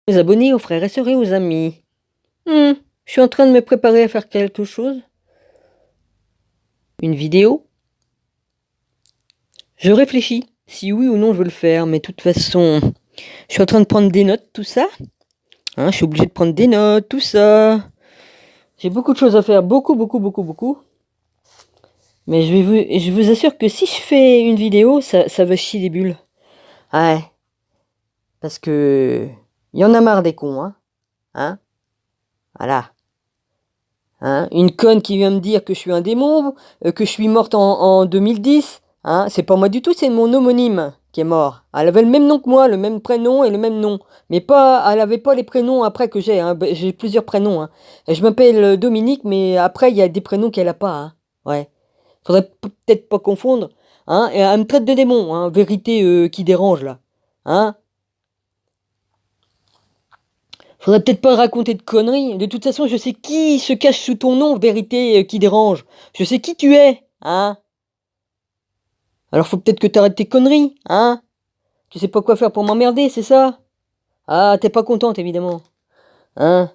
Les abonnés, aux frères et sœurs et aux amis. Je suis en train de me préparer à faire quelque chose. Une vidéo. Je réfléchis si oui ou non je veux le faire, mais de toute façon, je suis en train de prendre des notes, tout ça. Je suis obligé de prendre des notes, tout ça. J'ai beaucoup de choses à faire, beaucoup. Mais je vous assure que si je fais une vidéo, ça va chier des bulles. Ouais. Parce que il y en a marre des cons, hein. Voilà. Une conne qui vient me dire que je suis un démon, que je suis morte en 2010. C'est pas moi du tout, c'est mon homonyme qui est mort. Elle avait le même nom que moi, le même prénom et le même nom. Mais pas, elle avait pas les prénoms après que j'ai. J'ai plusieurs prénoms. Et je m'appelle Dominique, mais après il y a des prénoms qu'elle a pas. Ouais. Faudrait peut-être pas confondre. Et elle me traite de démon. Vérité qui dérange là. Faudrait peut-être pas raconter de conneries. De toute façon, je sais qui se cache sous ton nom, vérité qui dérange. Je sais qui tu es. Alors faut peut-être que t'arrêtes tes conneries. Tu sais pas quoi faire pour m'emmerder, c'est ça? Ah, t'es pas contente, évidemment. Hein?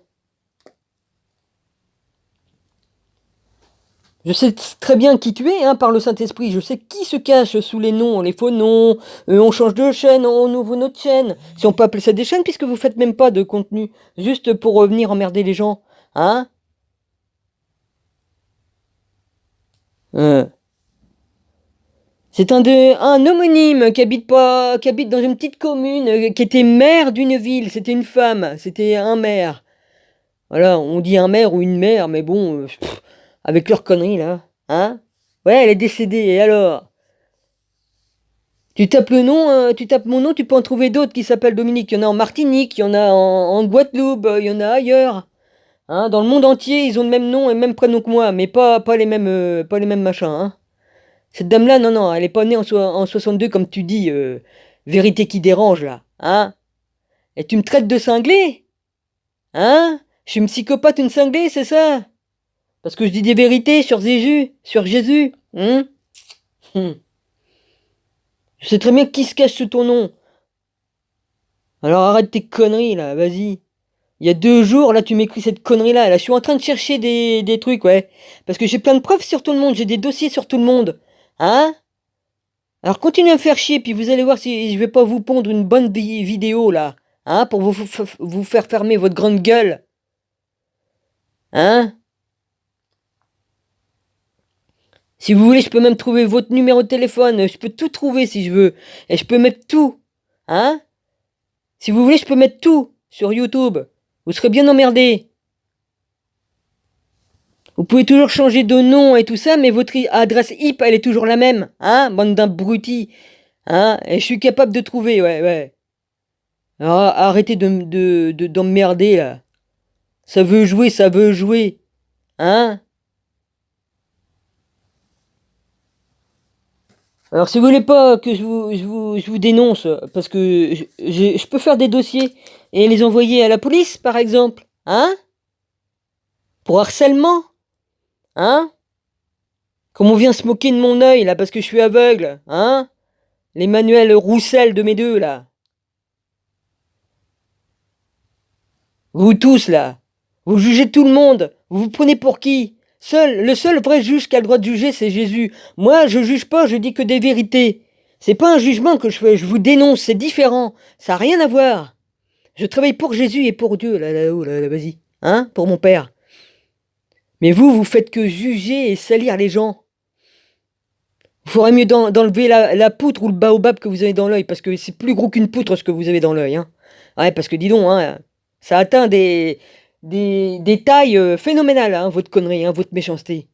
Je sais très bien qui tu es, par le Saint-Esprit. Je sais qui se cache sous les noms, les faux noms. On change de chaîne, on ouvre notre chaîne. Si on peut appeler ça des chaînes, puisque vous faites même pas de contenu. Juste pour venir emmerder les gens. Euh. C'est un homonyme qui habite dans une petite commune, qui était maire d'une ville. C'était une femme, c'était un maire. Voilà, on dit un maire ou une mère, mais bon, avec leurs conneries là. Ouais, elle est décédée, et alors? Tu tapes le nom, tu tapes mon nom, tu peux en trouver d'autres qui s'appellent Dominique. Il y en a en Martinique, il y en a en Guadeloupe, il y en a ailleurs. Dans le monde entier, ils ont le même nom et le même prénom que moi, mais pas les mêmes machins. Cette dame-là, non, elle est pas née en 62 comme tu dis, vérité qui dérange là. Et tu me traites de cinglé? Je suis une psychopathe, une cinglée, c'est ça? Parce que je dis des vérités sur Jésus. Je sais très bien qui se cache sous ton nom. Alors arrête tes conneries là, vas-y. Il y a 2 jours, là, tu m'écris cette connerie-là. Là, je suis en train de chercher des trucs, ouais. Parce que j'ai plein de preuves sur tout le monde, j'ai des dossiers sur tout le monde. Alors continuez à me faire chier, puis vous allez voir si je vais pas vous pondre une bonne vidéo là. Pour vous faire fermer votre grande gueule. Si vous voulez, je peux même trouver votre numéro de téléphone. Je peux tout trouver si je veux. Et je peux mettre tout. Si vous voulez, je peux mettre tout sur YouTube. Vous serez bien emmerdés. Vous pouvez toujours changer de nom et tout ça, mais votre adresse IP, elle est toujours la même. Bande d'abrutis. Et je suis capable de trouver, ouais. Alors, arrêtez d'emmerder, là. Ça veut jouer. Alors, si vous voulez pas que je vous dénonce, parce que je peux faire des dossiers et les envoyer à la police, par exemple. Pour harcèlement. Comme on vient se moquer de mon œil, là, parce que je suis aveugle. Les Manuel Roussel de mes deux, là. Vous tous, là. Vous jugez tout le monde. Vous vous prenez pour qui? Le seul vrai juge qui a le droit de juger, c'est Jésus. Moi, je juge pas, je dis que des vérités. C'est pas un jugement que je fais, je vous dénonce, c'est différent. Ça n'a rien à voir. Je travaille pour Jésus et pour Dieu, là-haut, là, vas-y. Pour mon père. Mais vous faites que juger et salir les gens. Il faudrait mieux d'enlever la poutre ou le baobab que vous avez dans l'œil, parce que c'est plus gros qu'une poutre ce que vous avez dans l'œil. Ouais, parce que dis donc, ça atteint des tailles phénoménales, votre connerie, votre méchanceté.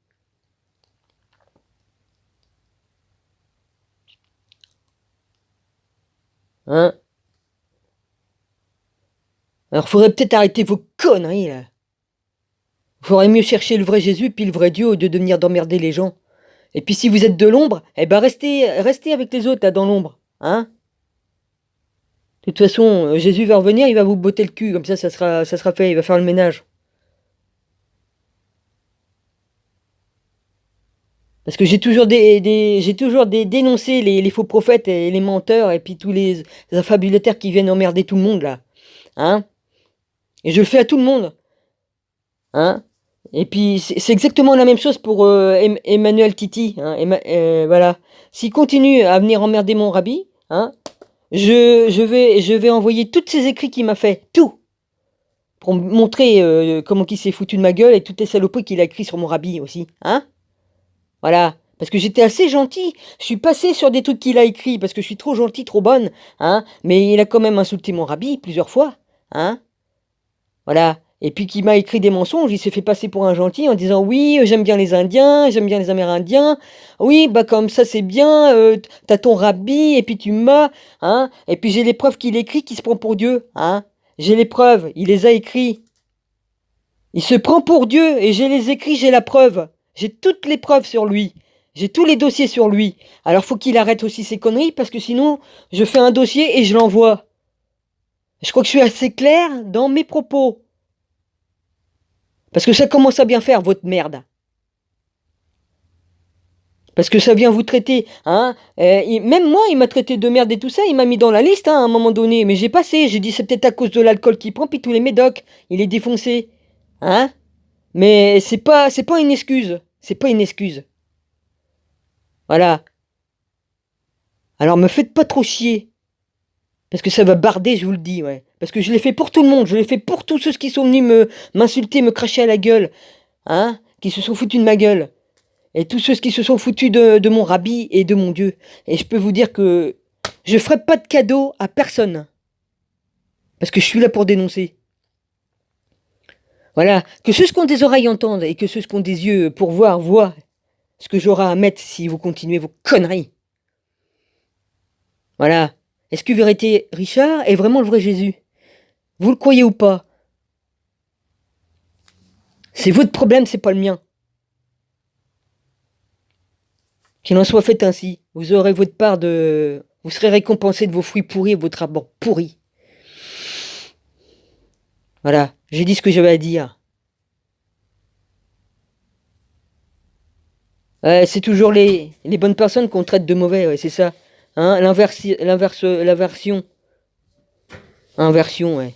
Alors faudrait peut-être arrêter vos conneries, là. Faudrait mieux chercher le vrai Jésus puis le vrai Dieu au lieu de venir d'emmerder les gens. Et puis si vous êtes de l'ombre, eh ben restez avec les autres là dans l'ombre. De toute façon, Jésus va revenir, il va vous botter le cul, comme ça sera fait, il va faire le ménage. Parce que j'ai toujours dénoncé les faux prophètes et les menteurs et puis tous les affabulataires qui viennent emmerder tout le monde là. Et je le fais à tout le monde. Hein. Et puis, c'est exactement la même chose pour Emmanuel Titi. Hein. Voilà. S'il continue à venir emmerder mon rabbi, hein, je vais envoyer tous ces écrits qu'il m'a fait. Tout. Pour me montrer comment il s'est foutu de ma gueule et toutes les saloperies qu'il a écrit sur mon rabbi aussi. Hein. Voilà. Parce que j'étais assez gentil. Je suis passé sur des trucs qu'il a écrits parce que je suis trop gentil, trop bonne. Hein. Mais il a quand même insulté mon rabbi plusieurs fois. Hein. Voilà. Et puis qui m'a écrit des mensonges, il s'est fait passer pour un gentil en disant oui, j'aime bien les Indiens, j'aime bien les Amérindiens. Oui, bah comme ça c'est bien, t'as ton rabbi et puis tu m'as, hein. Et puis j'ai les preuves qu'il écrit, qui se prend pour Dieu, hein. J'ai les preuves, il les a écrits. Il se prend pour Dieu et j'ai les écrits, j'ai la preuve. J'ai toutes les preuves sur lui. J'ai tous les dossiers sur lui. Alors faut qu'il arrête aussi ses conneries parce que sinon je fais un dossier et je l'envoie. Je crois que je suis assez clair dans mes propos. Parce que ça commence à bien faire, votre merde. Parce que ça vient vous traiter, hein. Même moi, il m'a traité de merde et tout ça, il m'a mis dans la liste, hein, à un moment donné. Mais j'ai passé, j'ai dit c'est peut-être à cause de l'alcool qu'il prend, puis tous les médocs, il est défoncé. Hein. Mais c'est pas une excuse. C'est pas une excuse. Voilà. Alors me faites pas trop chier. Parce que ça va barder, je vous le dis, ouais. Parce que je l'ai fait pour tout le monde, je l'ai fait pour tous ceux qui sont venus m'insulter, me cracher à la gueule. Hein. Qui se sont foutus de ma gueule. Et tous ceux qui se sont foutus de mon rabbi et de mon Dieu. Et je peux vous dire que je ferai pas de cadeau à personne. Parce que je suis là pour dénoncer. Voilà. Que ceux qui ont des oreilles entendent et que ceux qui ont des yeux pour voir voient ce que j'aurai à mettre si vous continuez vos conneries. Voilà. Est-ce que vérité Richard est vraiment le vrai Jésus? Vous le croyez ou pas? C'est votre problème, c'est pas le mien. Qu'il en soit fait ainsi. Vous aurez votre part de... Vous serez récompensé de vos fruits pourris et de votre arbre pourri. Voilà, j'ai dit ce que j'avais à dire. C'est toujours les bonnes personnes qu'on traite de mauvais, ouais, c'est ça. Hein, l'inversion. Inversion, ouais.